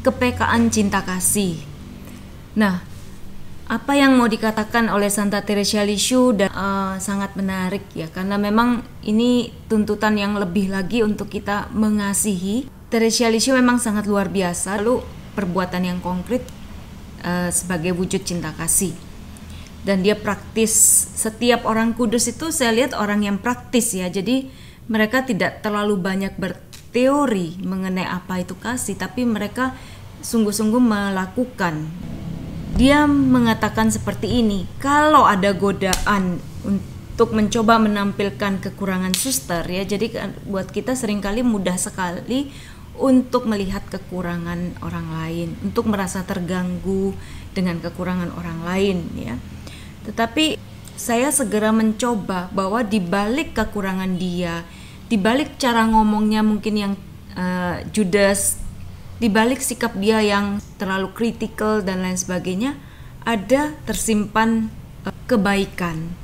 kepekaan cinta kasih. Nah, apa yang mau dikatakan oleh Santa Teresa Lisieux dan sangat menarik ya, karena memang ini tuntutan yang lebih lagi untuk kita mengasihi. Teresa Lisieux memang sangat luar biasa, lalu perbuatan yang konkret sebagai wujud cinta kasih. Dan dia praktis. Setiap orang kudus itu saya lihat orang yang praktis ya, jadi mereka tidak terlalu banyak berteori mengenai apa itu kasih, tapi mereka sungguh-sungguh melakukan. Dia mengatakan seperti ini, kalau ada godaan untuk mencoba menampilkan kekurangan suster ya, jadi buat kita seringkali mudah sekali untuk melihat kekurangan orang lain, untuk merasa terganggu dengan kekurangan orang lain ya. Tetapi saya segera mencoba bahwa di balik kekurangan dia, di balik cara ngomongnya mungkin yang judes, di balik sikap dia yang terlalu kritikal dan lain sebagainya, ada tersimpan kebaikan.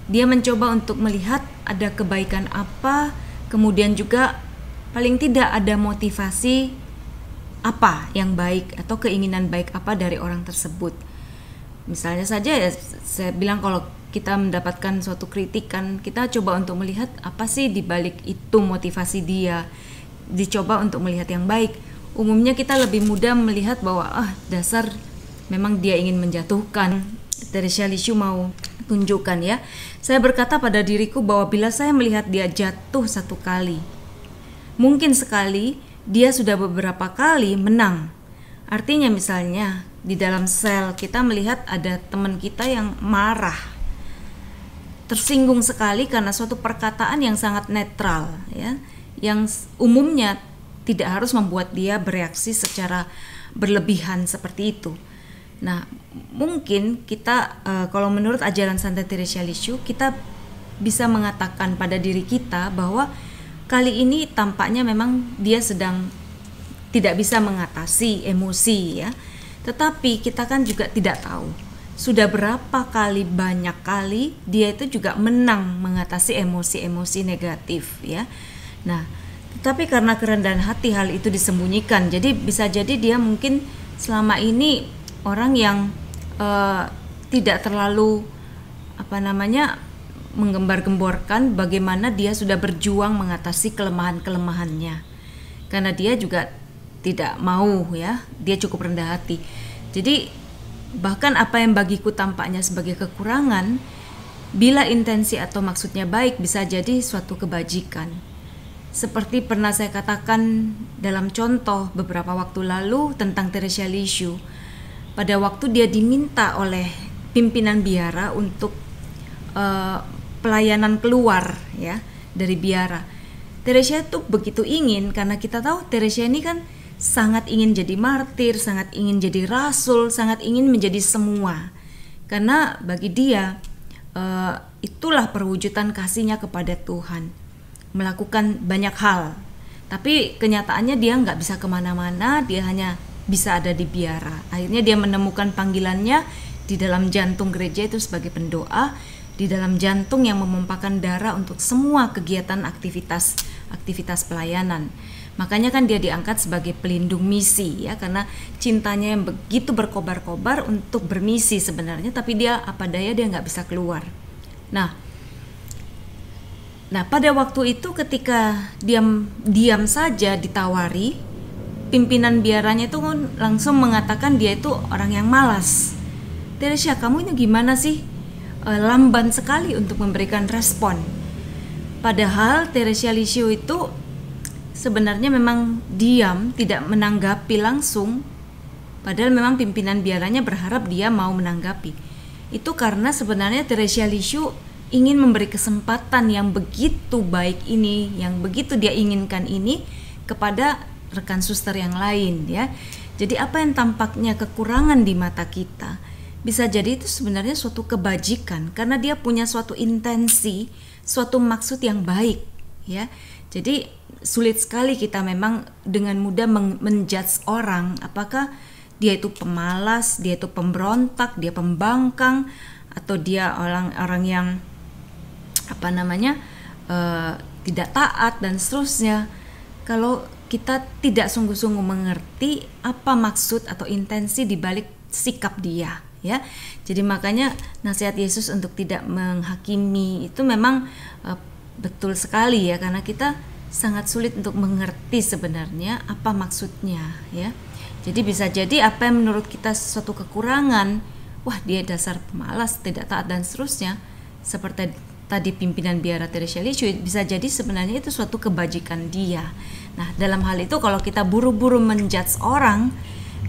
Dia mencoba untuk melihat ada kebaikan apa, kemudian juga paling tidak ada motivasi apa yang baik atau keinginan baik apa dari orang tersebut. Misalnya saja ya, saya bilang kalau kita mendapatkan suatu kritikan, kita coba untuk melihat apa sih di balik itu motivasi dia, dicoba untuk melihat yang baik. Umumnya kita lebih mudah melihat bahwa dasar memang dia ingin menjatuhkan. Teresa Lisieux mau tunjukkan ya, saya berkata pada diriku bahwa bila saya melihat dia jatuh satu kali, mungkin sekali dia sudah beberapa kali menang. Artinya misalnya di dalam sel kita melihat ada teman kita yang marah, tersinggung sekali karena suatu perkataan yang sangat netral ya, yang umumnya tidak harus membuat dia bereaksi secara berlebihan seperti itu. Nah, mungkin kita kalau menurut ajaran Santa Teresa Lisieux, kita bisa mengatakan pada diri kita bahwa kali ini tampaknya memang dia sedang tidak bisa mengatasi emosi ya. Tetapi kita kan juga tidak tahu sudah berapa kali, banyak kali dia itu juga menang mengatasi emosi-emosi negatif ya. Nah, tetapi karena kerendahan hati hal itu disembunyikan. Jadi bisa jadi dia mungkin selama ini orang yang tidak terlalu menggembar-gemborkan bagaimana dia sudah berjuang mengatasi kelemahan-kelemahannya. Karena dia juga tidak mau ya, dia cukup rendah hati. Jadi bahkan apa yang bagiku tampaknya sebagai kekurangan, bila intensi atau maksudnya baik, bisa jadi suatu kebajikan. Seperti pernah saya katakan dalam contoh beberapa waktu lalu tentang Teresa Lisieux, pada waktu dia diminta oleh pimpinan biara untuk pelayanan keluar ya dari biara, Teresa itu begitu ingin, karena kita tahu Teresa ini kan sangat ingin jadi martir, sangat ingin jadi rasul, sangat ingin menjadi semua. Karena bagi dia itulah perwujudan kasihnya kepada Tuhan, melakukan banyak hal. Tapi kenyataannya dia nggak bisa kemana-mana, dia hanya bisa ada di biara. Akhirnya dia menemukan panggilannya di dalam jantung gereja itu sebagai pendoa, di dalam jantung yang memompakan darah untuk semua kegiatan aktivitas pelayanan. Makanya kan dia diangkat sebagai pelindung misi ya, karena cintanya yang begitu berkobar-kobar untuk bermisi sebenarnya, tapi dia apa daya dia nggak bisa keluar. Nah pada waktu itu ketika diam saja ditawari, pimpinan biaranya itu langsung mengatakan dia itu orang yang malas. Teresa, kamu ini gimana sih? Lamban sekali untuk memberikan respon. Padahal Teresa Lisieux itu sebenarnya memang diam, tidak menanggapi langsung. Padahal memang pimpinan biaranya berharap dia mau menanggapi. Itu karena sebenarnya Teresa Lisieux ingin memberi kesempatan yang begitu baik ini, yang begitu dia inginkan ini kepada rekan suster yang lain ya. Jadi apa yang tampaknya kekurangan di mata kita, bisa jadi itu sebenarnya suatu kebajikan karena dia punya suatu intensi, suatu maksud yang baik ya. Jadi sulit sekali kita memang dengan mudah menjudge orang, apakah dia itu pemalas, dia itu pemberontak, dia pembangkang, atau dia orang yang tidak taat dan seterusnya. Kalau kita tidak sungguh-sungguh mengerti apa maksud atau intensi di balik sikap dia, ya. Jadi makanya nasihat Yesus untuk tidak menghakimi itu memang betul sekali ya, karena kita sangat sulit untuk mengerti sebenarnya apa maksudnya, ya. Jadi bisa jadi apa yang menurut kita suatu kekurangan, wah dia dasar pemalas, tidak taat dan seterusnya, seperti tadi pimpinan biara Teresia Lisieux, bisa jadi sebenarnya itu suatu kebajikan dia. Nah, dalam hal itu kalau kita buru-buru menjudge orang,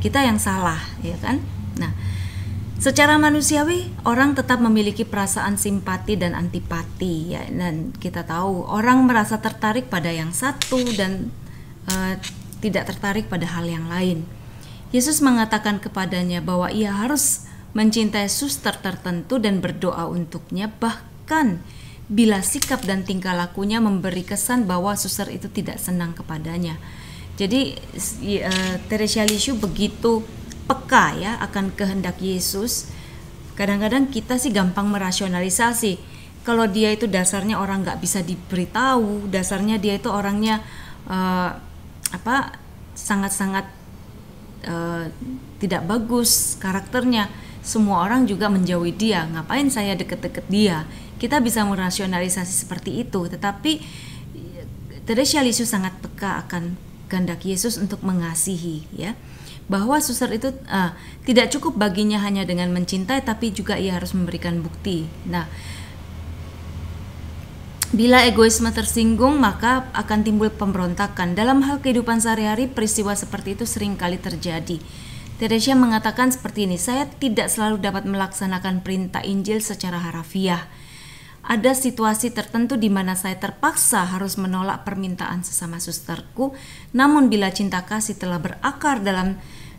kita yang salah, ya kan? Nah, secara manusiawi orang tetap memiliki perasaan simpati dan antipati, ya. Dan kita tahu orang merasa tertarik pada yang satu dan tidak tertarik pada hal yang lain. Yesus mengatakan kepadanya bahwa ia harus mencintai suster tertentu dan berdoa untuknya, bahkan bila sikap dan tingkah lakunya memberi kesan bahwa suster itu tidak senang kepadanya. Jadi Teresia Lisieux begitu peka ya akan kehendak Yesus. Kadang-kadang kita sih gampang merasionalisasi. Kalau dia itu dasarnya orang nggak bisa diberitahu, dasarnya dia itu orangnya sangat-sangat tidak bagus karakternya, semua orang juga menjauhi dia, ngapain saya deket-deket dia. Kita bisa merasionalisasi seperti itu, tetapi Teresia Lisieux sangat peka akan kehendak Yesus untuk mengasihi, ya, bahwa suster itu tidak cukup baginya hanya dengan mencintai, tapi juga ia harus memberikan bukti. Nah, bila egoisme tersinggung, maka akan timbul pemberontakan. Dalam hal kehidupan sehari-hari, peristiwa seperti itu sering kali terjadi. Teresia mengatakan seperti ini, saya tidak selalu dapat melaksanakan perintah Injil secara harafiah. Ada situasi tertentu di mana saya terpaksa harus menolak permintaan sesama susterku, namun bila cinta kasih telah berakar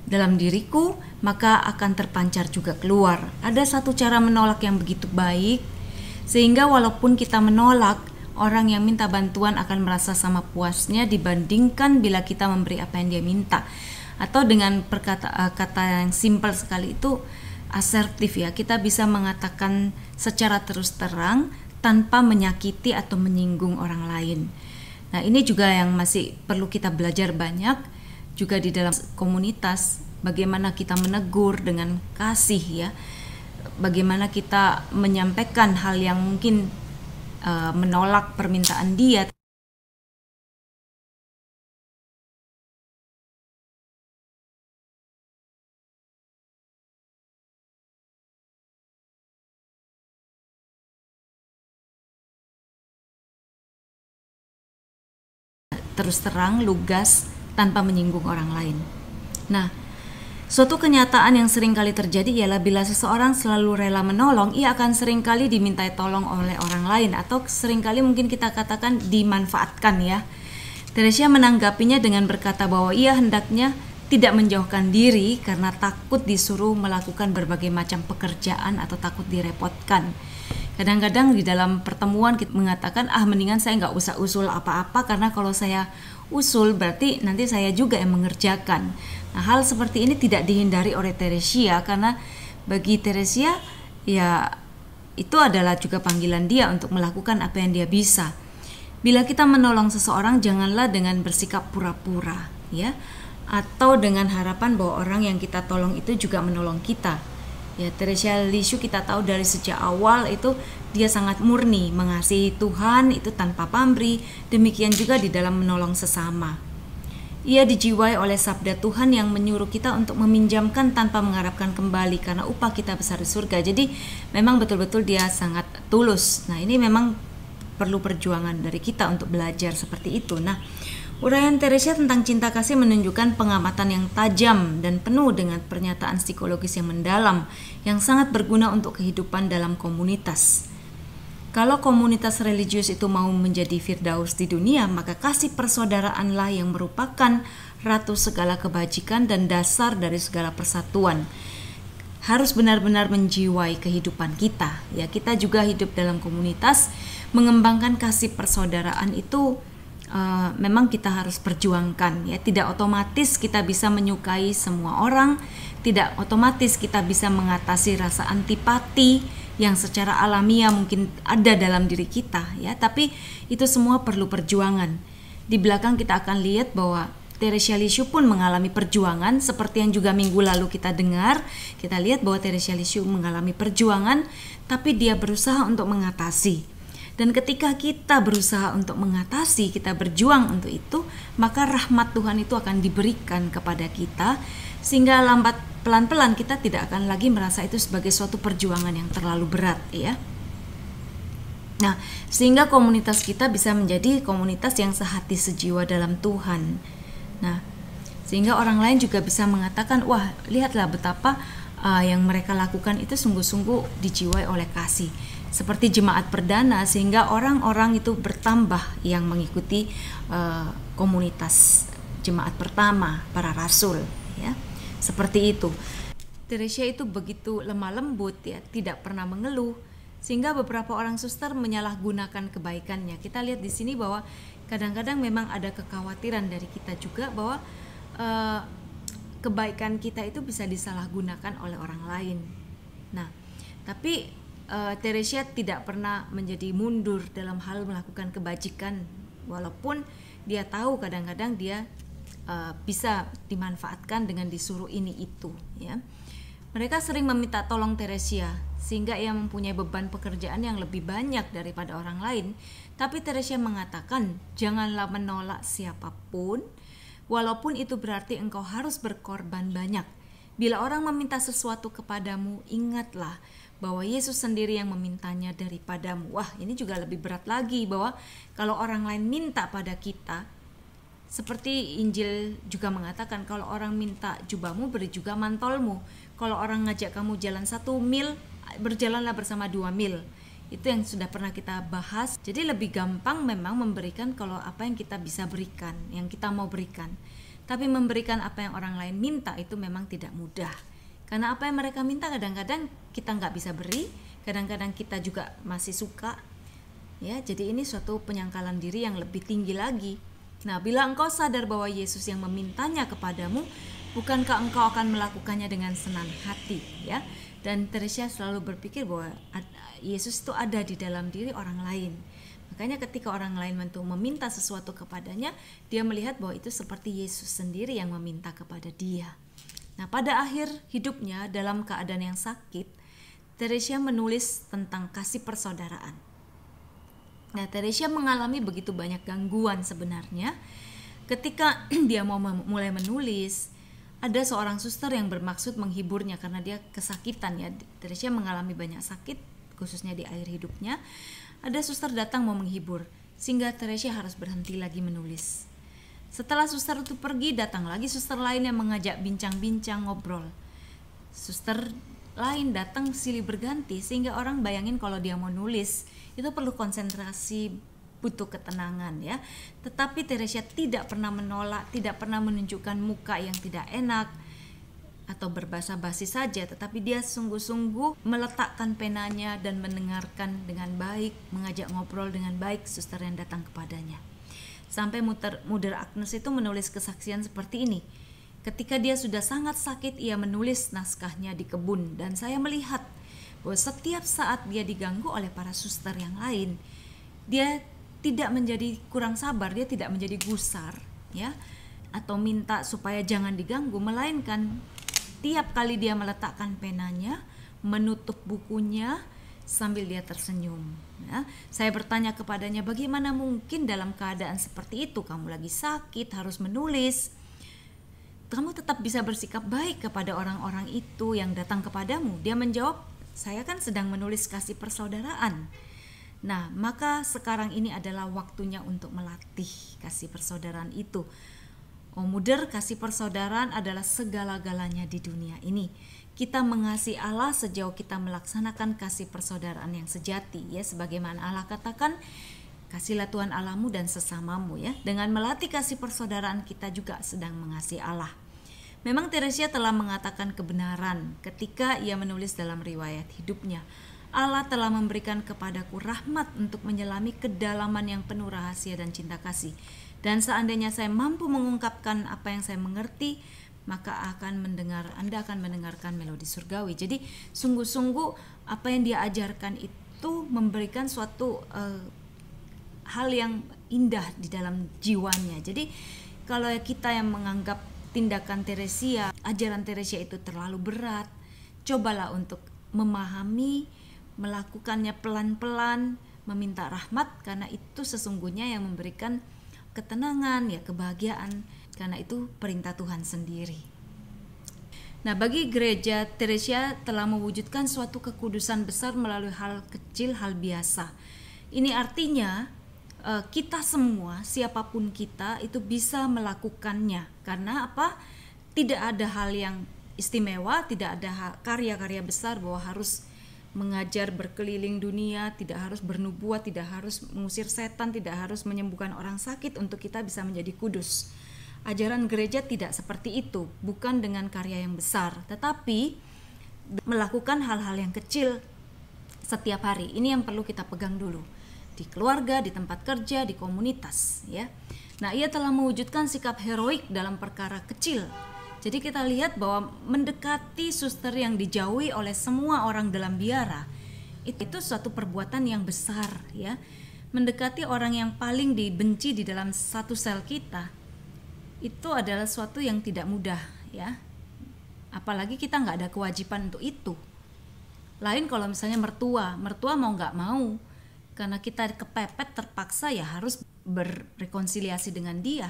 dalam diriku, maka akan terpancar juga keluar. Ada satu cara menolak yang begitu baik, sehingga walaupun kita menolak, orang yang minta bantuan akan merasa sama puasnya dibandingkan bila kita memberi apa yang dia minta. Atau dengan kata yang simpel sekali itu asertif ya, kita bisa mengatakan secara terus terang tanpa menyakiti atau menyinggung orang lain. Nah, ini juga yang masih perlu kita belajar banyak juga di dalam komunitas, bagaimana kita menegur dengan kasih ya. Bagaimana kita menyampaikan hal yang mungkin menolak permintaan dia, terus terang, lugas, tanpa menyinggung orang lain. Nah, suatu kenyataan yang sering kali terjadi ialah bila seseorang selalu rela menolong, ia akan sering kali dimintai tolong oleh orang lain, atau sering kali mungkin kita katakan dimanfaatkan ya. Teresia menanggapinya dengan berkata bahwa ia hendaknya tidak menjauhkan diri karena takut disuruh melakukan berbagai macam pekerjaan atau takut direpotkan. Kadang-kadang di dalam pertemuan kita mengatakan, mendingan saya nggak usah usul apa-apa, karena kalau saya usul berarti nanti saya juga yang mengerjakan. Nah, hal seperti ini tidak dihindari oleh Teresia, karena bagi Teresia ya itu adalah juga panggilan dia untuk melakukan apa yang dia bisa. Bila kita menolong seseorang, janganlah dengan bersikap pura-pura ya, atau dengan harapan bahwa orang yang kita tolong itu juga menolong kita. Ya, Teresia Lisieux kita tahu dari sejak awal itu dia sangat murni mengasihi Tuhan itu tanpa pamrih, demikian juga di dalam menolong sesama. Ia dijiwai oleh sabda Tuhan yang menyuruh kita untuk meminjamkan tanpa mengharapkan kembali karena upah kita besar di surga. Jadi memang betul-betul dia sangat tulus. Nah, ini memang perlu perjuangan dari kita untuk belajar seperti itu. Nah, uraian Teresia tentang cinta kasih menunjukkan pengamatan yang tajam dan penuh dengan pernyataan psikologis yang mendalam yang sangat berguna untuk kehidupan dalam komunitas. Kalau komunitas religius itu mau menjadi firdaus di dunia, maka kasih persaudaraanlah yang merupakan ratu segala kebajikan dan dasar dari segala persatuan. Harus benar-benar menjiwai kehidupan kita. Ya, kita juga hidup dalam komunitas, mengembangkan kasih persaudaraan itu memang kita harus perjuangkan ya. Tidak otomatis kita bisa menyukai semua orang, tidak otomatis kita bisa mengatasi rasa antipati yang secara alamiah mungkin ada dalam diri kita ya, tapi itu semua perlu perjuangan. Di belakang kita akan lihat bahwa Teresia Lisieux pun mengalami perjuangan seperti yang juga minggu lalu kita dengar. Kita lihat bahwa Teresia Lisieux mengalami perjuangan, tapi dia berusaha untuk mengatasi. Dan ketika kita berusaha untuk mengatasi, kita berjuang untuk itu, maka rahmat Tuhan itu akan diberikan kepada kita, sehingga lambat pelan-pelan kita tidak akan lagi merasa itu sebagai suatu perjuangan yang terlalu berat, ya. Nah, sehingga komunitas kita bisa menjadi komunitas yang sehati sejiwa dalam Tuhan. Nah, sehingga orang lain juga bisa mengatakan, wah, lihatlah betapa yang mereka lakukan itu sungguh-sungguh dijiwai oleh kasih. Seperti jemaat perdana, sehingga orang-orang itu bertambah yang mengikuti komunitas jemaat pertama, para rasul, ya. Seperti itu. Teresia itu begitu lemah lembut, ya, tidak pernah mengeluh, sehingga beberapa orang suster menyalahgunakan kebaikannya. Kita lihat di sini bahwa kadang-kadang memang ada kekhawatiran dari kita juga bahwa kebaikan kita itu bisa disalahgunakan oleh orang lain. Nah, tapi Teresia tidak pernah menjadi mundur dalam hal melakukan kebajikan, walaupun dia tahu kadang-kadang dia bisa dimanfaatkan dengan disuruh ini itu, ya. Mereka sering meminta tolong Teresia sehingga ia mempunyai beban pekerjaan yang lebih banyak daripada orang lain. Tapi Teresia mengatakan, janganlah menolak siapapun, walaupun itu berarti engkau harus berkorban banyak. Bila orang meminta sesuatu kepadamu, ingatlah bahwa Yesus sendiri yang memintanya daripadamu. Wah, ini juga lebih berat lagi, bahwa kalau orang lain minta pada kita, seperti Injil juga mengatakan, kalau orang minta jubahmu, beri juga mantolmu. Kalau orang ngajak kamu jalan 1 mil, berjalanlah bersama 2 mil. Itu yang sudah pernah kita bahas. Jadi lebih gampang memang memberikan kalau apa yang kita bisa berikan, yang kita mau berikan. Tapi memberikan apa yang orang lain minta itu memang tidak mudah. Karena apa yang mereka minta kadang-kadang kita nggak bisa beri, kadang-kadang kita juga masih suka. Ya, jadi ini suatu penyangkalan diri yang lebih tinggi lagi. Nah, bila engkau sadar bahwa Yesus yang memintanya kepadamu, bukankah engkau akan melakukannya dengan senang hati, ya? Dan Teresia selalu berpikir bahwa Yesus itu ada di dalam diri orang lain. Makanya ketika orang lain meminta sesuatu kepadanya, dia melihat bahwa itu seperti Yesus sendiri yang meminta kepada dia. Nah, pada akhir hidupnya dalam keadaan yang sakit, Teresia menulis tentang kasih persaudaraan. Nah, Teresia mengalami begitu banyak gangguan sebenarnya. Ketika dia mau mulai menulis, ada seorang suster yang bermaksud menghiburnya karena dia kesakitan, ya. Teresia mengalami banyak sakit, khususnya di akhir hidupnya. Ada suster datang mau menghibur, sehingga Teresia harus berhenti lagi menulis. Setelah suster itu pergi, datang lagi suster lain yang mengajak bincang-bincang, ngobrol. Suster lain datang silih berganti, sehingga orang bayangin kalau dia mau nulis itu perlu konsentrasi, butuh ketenangan, ya. Tetapi Teresia tidak pernah menolak, tidak pernah menunjukkan muka yang tidak enak atau berbahasa basi saja, tetapi dia sungguh-sungguh meletakkan penanya dan mendengarkan dengan baik, mengajak ngobrol dengan baik suster yang datang kepadanya. Sampai Mother Agnes itu menulis kesaksian seperti ini. Ketika dia sudah sangat sakit, ia menulis naskahnya di kebun, dan saya melihat bahwa setiap saat dia diganggu oleh para suster yang lain, dia tidak menjadi kurang sabar, dia tidak menjadi gusar, ya, atau minta supaya jangan diganggu, melainkan tiap kali dia meletakkan penanya, menutup bukunya sambil dia tersenyum, ya. Saya bertanya kepadanya, bagaimana mungkin dalam keadaan seperti itu, kamu lagi sakit, harus menulis, kamu tetap bisa bersikap baik kepada orang-orang itu yang datang kepadamu? Dia menjawab, saya kan sedang menulis kasih persaudaraan. Nah, maka sekarang ini adalah waktunya untuk melatih kasih persaudaraan itu. Oh, Mother, kasih persaudaraan adalah segala-galanya di dunia ini. Kita mengasihi Allah sejauh kita melaksanakan kasih persaudaraan yang sejati, ya, sebagaimana Allah katakan, kasihlah Tuhan Allahmu dan sesamamu, ya. Dengan melatih kasih persaudaraan kita juga sedang mengasihi Allah. Memang Teresia telah mengatakan kebenaran ketika ia menulis dalam riwayat hidupnya. Allah telah memberikan kepadaku rahmat untuk menyelami kedalaman yang penuh rahasia dan cinta kasih. Dan seandainya saya mampu mengungkapkan apa yang saya mengerti, maka Anda akan mendengarkan melodi surgawi. Jadi sungguh-sungguh apa yang dia ajarkan itu memberikan suatu hal yang indah di dalam jiwanya. Jadi kalau kita yang menganggap tindakan Teresia, ajaran Teresia itu terlalu berat, cobalah untuk memahami, melakukannya pelan-pelan, meminta rahmat, karena itu sesungguhnya yang memberikan ketenangan, ya kebahagiaan, karena itu perintah Tuhan sendiri. Nah, bagi gereja, Teresia telah mewujudkan suatu kekudusan besar melalui hal kecil, hal biasa. Ini artinya kita semua, siapapun kita, itu bisa melakukannya. Karena apa? Tidak ada hal yang istimewa, tidak ada karya-karya besar bahwa harus mengajar berkeliling dunia, tidak harus bernubuat, tidak harus mengusir setan, tidak harus menyembuhkan orang sakit untuk kita bisa menjadi kudus. Ajaran gereja tidak seperti itu, bukan dengan karya yang besar, tetapi melakukan hal-hal yang kecil setiap hari. Ini yang perlu kita pegang dulu. Di keluarga, di tempat kerja, di komunitas, ya. Nah, ia telah mewujudkan sikap heroik dalam perkara kecil. Jadi kita lihat bahwa mendekati suster yang dijauhi oleh semua orang dalam biara itu suatu perbuatan yang besar, ya. Mendekati orang yang paling dibenci di dalam satu sel kita itu adalah suatu yang tidak mudah, ya. Apalagi kita nggak ada kewajiban untuk itu. Lain kalau misalnya mertua mau nggak mau, karena kita kepepet terpaksa ya harus berrekonsiliasi dengan dia.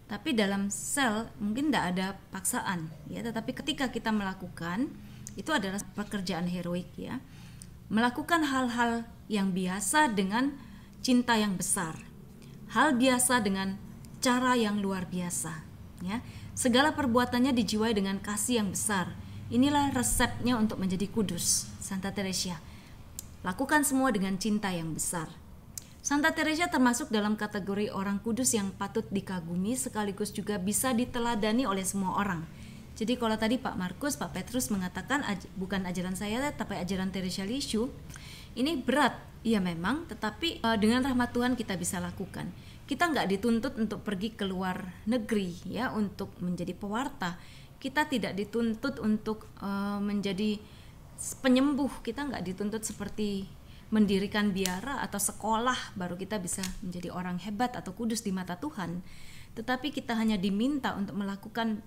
Tapi dalam sel mungkin tidak ada paksaan, ya. Tetapi ketika kita melakukan, itu adalah pekerjaan heroik, ya. Melakukan hal-hal yang biasa dengan cinta yang besar, hal biasa dengan cara yang luar biasa, ya. Segala perbuatannya dijiwai dengan kasih yang besar. Inilah resepnya untuk menjadi kudus, Santa Teresia. Lakukan semua dengan cinta yang besar. Santa Teresia termasuk dalam kategori orang kudus yang patut dikagumi, sekaligus juga bisa diteladani oleh semua orang. Jadi kalau tadi Pak Markus, Pak Petrus mengatakan bukan ajaran saya tapi ajaran Teresia Lisieux, ini berat, iya memang, tetapi dengan rahmat Tuhan kita bisa lakukan. Kita nggak dituntut untuk pergi ke luar negeri, ya, untuk menjadi pewarta. Kita tidak dituntut untuk menjadi penyembuh, kita nggak dituntut seperti mendirikan biara atau sekolah baru kita bisa menjadi orang hebat atau kudus di mata Tuhan. Tetapi kita hanya diminta untuk melakukan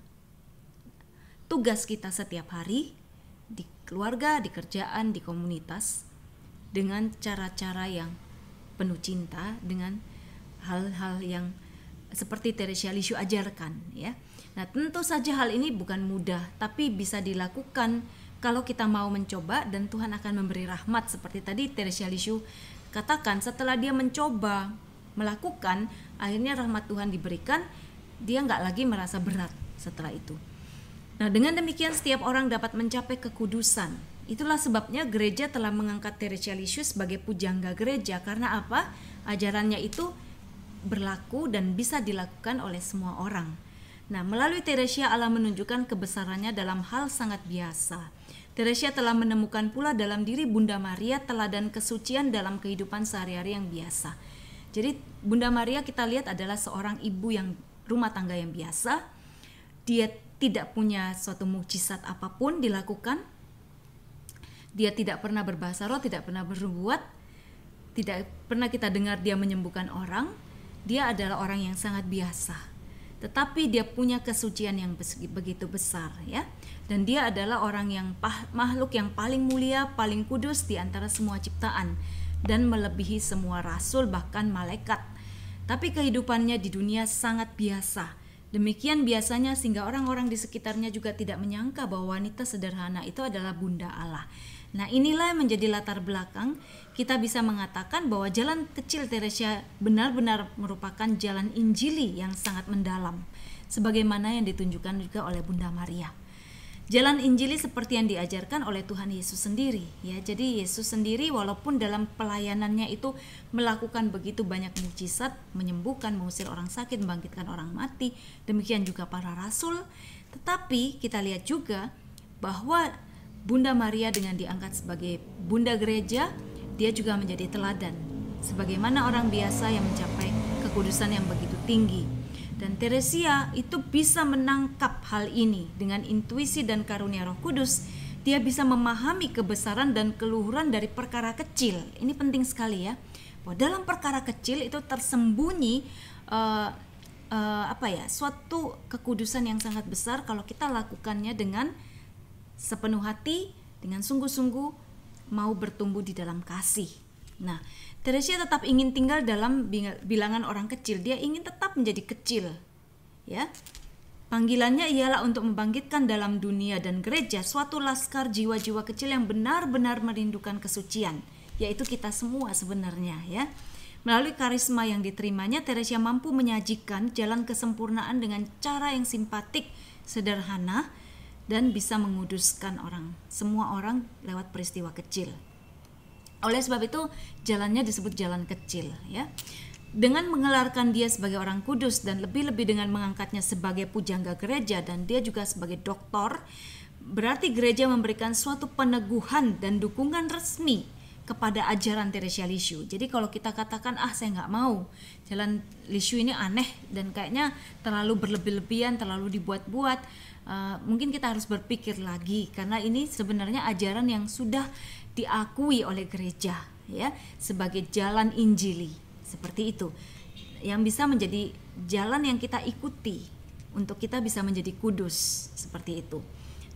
tugas kita setiap hari di keluarga, di kerjaan, di komunitas dengan cara-cara yang penuh cinta, dengan hal-hal yang seperti Teresia Lisieux ajarkan, ya. Nah, tentu saja hal ini bukan mudah, tapi bisa dilakukan kalau kita mau mencoba, dan Tuhan akan memberi rahmat. Seperti tadi Teresia Lisieux katakan, setelah dia mencoba melakukan, akhirnya rahmat Tuhan diberikan, dia nggak lagi merasa berat setelah itu. Nah, dengan demikian setiap orang dapat mencapai kekudusan. Itulah sebabnya gereja telah mengangkat Teresia Lisieux sebagai pujangga gereja. Karena apa? Ajarannya itu berlaku dan bisa dilakukan oleh semua orang. Nah, melalui Teresia Allah menunjukkan kebesarannya dalam hal sangat biasa. Teresia telah menemukan pula dalam diri Bunda Maria teladan kesucian dalam kehidupan sehari-hari yang biasa. Jadi Bunda Maria kita lihat adalah seorang ibu yang rumah tangga yang biasa. Dia tidak punya suatu mukjizat apapun dilakukan. Dia tidak pernah berbahasa roh, tidak pernah bernubuat, tidak pernah kita dengar dia menyembuhkan orang. Dia adalah orang yang sangat biasa. Tetapi dia punya kesucian yang begitu besar, ya. Dan dia adalah orang yang makhluk yang paling mulia, paling kudus di antara semua ciptaan, dan melebihi semua rasul bahkan malaikat. Tapi kehidupannya di dunia sangat biasa. Demikian biasanya sehingga orang-orang di sekitarnya juga tidak menyangka bahwa wanita sederhana itu adalah Bunda Allah. Nah, inilah yang menjadi latar belakang kita bisa mengatakan bahwa jalan kecil Teresia benar-benar merupakan jalan Injili yang sangat mendalam, sebagaimana yang ditunjukkan juga oleh Bunda Maria. Jalan Injili seperti yang diajarkan oleh Tuhan Yesus sendiri, ya. Jadi Yesus sendiri walaupun dalam pelayanannya itu melakukan begitu banyak mukjizat, menyembuhkan, mengusir orang sakit, membangkitkan orang mati, demikian juga para rasul, tetapi kita lihat juga bahwa Bunda Maria dengan diangkat sebagai Bunda Gereja, dia juga menjadi teladan sebagaimana orang biasa yang mencapai kekudusan yang begitu tinggi. Dan Teresia itu bisa menangkap hal ini dengan intuisi dan karunia Roh Kudus. Dia bisa memahami kebesaran dan keluhuran dari perkara kecil. Ini penting sekali, ya. bahwa dalam perkara kecil itu tersembunyi suatu kekudusan yang sangat besar kalau kita lakukannya dengan sepenuh hati, dengan sungguh-sungguh mau bertumbuh di dalam kasih. Nah, Teresia tetap ingin tinggal dalam bilangan orang kecil. Dia ingin tetap menjadi kecil, ya. Panggilannya ialah untuk membangkitkan dalam dunia dan gereja suatu laskar jiwa-jiwa kecil yang benar-benar merindukan kesucian, yaitu kita semua sebenarnya, ya. Melalui karisma yang diterimanya, Teresia mampu menyajikan jalan kesempurnaan dengan cara yang simpatik, sederhana, dan bisa menguduskan semua orang lewat peristiwa kecil. Oleh sebab itu, jalannya disebut jalan kecil, ya. Dengan mengelarkan dia sebagai orang kudus dan lebih-lebih dengan mengangkatnya sebagai pujangga gereja dan dia juga sebagai doktor, berarti gereja memberikan suatu peneguhan dan dukungan resmi kepada ajaran Teresia Lisieux. Jadi kalau kita katakan, saya nggak mau, jalan Lisieux ini aneh dan kayaknya terlalu berlebih-lebihan, terlalu dibuat-buat, mungkin kita harus berpikir lagi, karena ini sebenarnya ajaran yang sudah diakui oleh gereja, ya, sebagai jalan Injili. Seperti itu, yang bisa menjadi jalan yang kita ikuti untuk kita bisa menjadi kudus, seperti itu.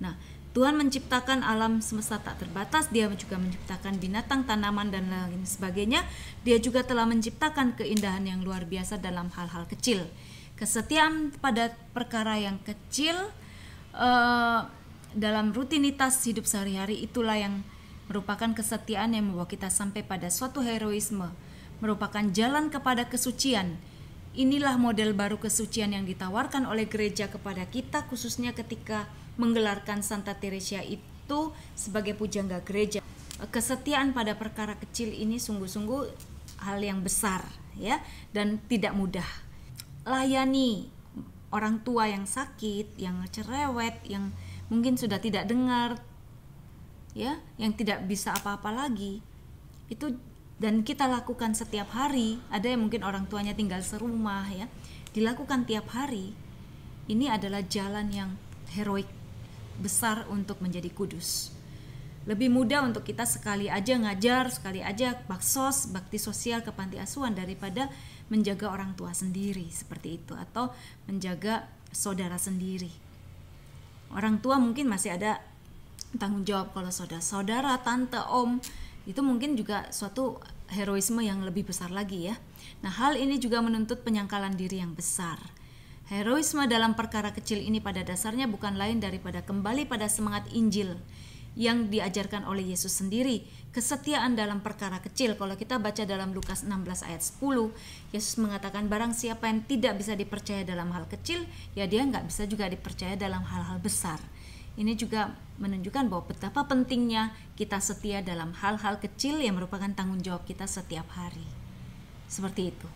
Nah, Tuhan menciptakan alam semesta tak terbatas, dia juga menciptakan binatang, tanaman, dan lain sebagainya. Dia juga telah menciptakan keindahan yang luar biasa dalam hal-hal kecil. Kesetiaan pada perkara yang kecil dalam rutinitas hidup sehari-hari, itulah yang merupakan kesetiaan yang membawa kita sampai pada suatu heroisme, merupakan jalan kepada kesucian. Inilah model baru kesucian yang ditawarkan oleh gereja kepada kita, khususnya ketika menggelarkan Santa Teresia itu sebagai pujangga gereja. Kesetiaan pada perkara kecil ini sungguh-sungguh hal yang besar, ya, dan tidak mudah. Layani orang tua yang sakit, yang cerewet, yang mungkin sudah tidak dengar, ya, yang tidak bisa apa-apa lagi. Itu dan kita lakukan setiap hari. Ada yang mungkin orang tuanya tinggal serumah, ya, dilakukan tiap hari. Ini adalah jalan yang heroik besar untuk menjadi kudus. Lebih mudah untuk kita sekali aja ngajar, sekali aja baksos, bakti sosial ke panti asuhan daripada menjaga orang tua sendiri seperti itu, atau menjaga saudara sendiri. Orang tua mungkin masih ada tanggung jawab, kalau saudara, tante, om, itu mungkin juga suatu heroisme yang lebih besar lagi, ya. Nah, hal ini juga menuntut penyangkalan diri yang besar. Heroisme dalam perkara kecil ini pada dasarnya bukan lain daripada kembali pada semangat Injil yang diajarkan oleh Yesus sendiri. Kesetiaan dalam perkara kecil, kalau kita baca dalam Lukas 16 ayat 10, Yesus mengatakan, barang siapa yang tidak bisa dipercaya dalam hal kecil, ya dia nggak bisa juga dipercaya dalam hal-hal besar. Ini juga menunjukkan bahwa betapa pentingnya kita setia dalam hal-hal kecil yang merupakan tanggung jawab kita setiap hari. Seperti itu.